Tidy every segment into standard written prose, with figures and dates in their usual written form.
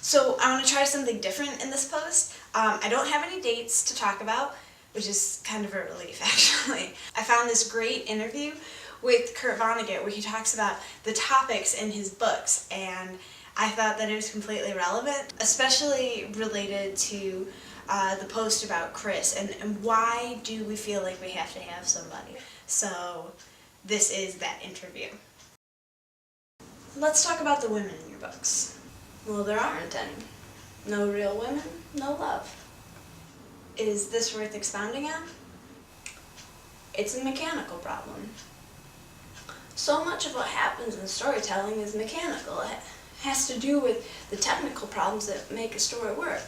So I want to try something different in this post. I don't have any dates to talk about, which is kind of a relief actually. I found this great interview with Kurt Vonnegut where he talks about the topics in his books, and I thought that it was completely relevant, especially related to the post about Chris and why do we feel like we have to have somebody. So this is that interview. Let's talk about the women in your books. Well, there aren't any. No real women, no love. Is this worth expounding on? It's a mechanical problem. So much of what happens in storytelling is mechanical. It has to do with the technical problems that make a story work.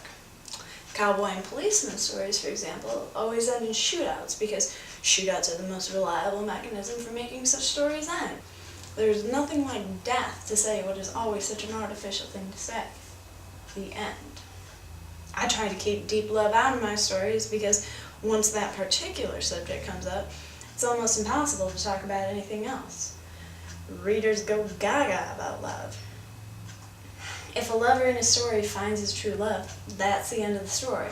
Cowboy and policeman stories, for example, always end in shootouts because shootouts are the most reliable mechanism for making such stories end. There's nothing like death to say what is always such an artificial thing to say. The end. I try to keep deep love out of my stories because once that particular subject comes up, it's almost impossible to talk about anything else. Readers go gaga about love. If a lover in a story finds his true love, that's the end of the story,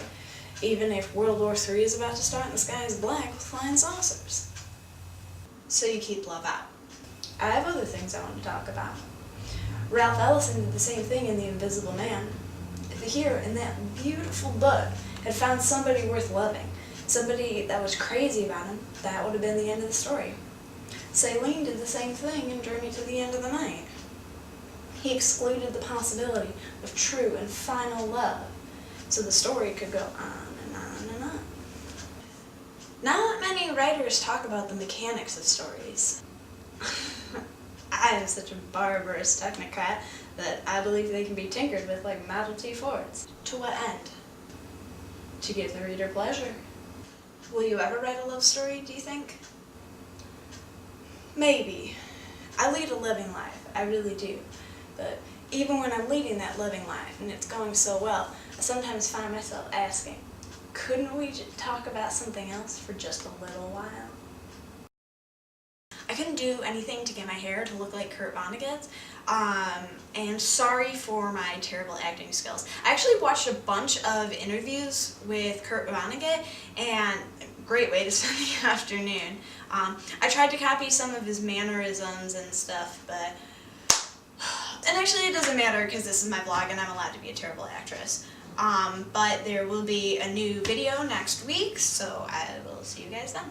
even if World War III is about to start and the sky is black with flying saucers. So you keep love out. I have other things I want to talk about. Ralph Ellison did the same thing in The Invisible Man. If the hero in that beautiful book had found somebody worth loving, somebody that was crazy about him, that would have been the end of the story. Celine did the same thing in Journey to the End of the Night. He excluded the possibility of true and final love, so the story could go on and on and on. Not many writers talk about the mechanics of stories. I am such a barbarous technocrat that I believe they can be tinkered with like Model T Fords. To what end? To give the reader pleasure. Will you ever write a love story, do you think? Maybe. I lead a living life, I really do. But even when I'm leading that living life and it's going so well, I sometimes find myself asking, couldn't we talk about something else for just a little while? I couldn't do anything to get my hair to look like Kurt Vonnegut's, and sorry for my terrible acting skills. I actually watched a bunch of interviews with Kurt Vonnegut, and great way to spend the afternoon. I tried to copy some of his mannerisms and stuff, but and actually it doesn't matter because this is my vlog and I'm allowed to be a terrible actress. But there will be a new video next week, so I will see you guys then.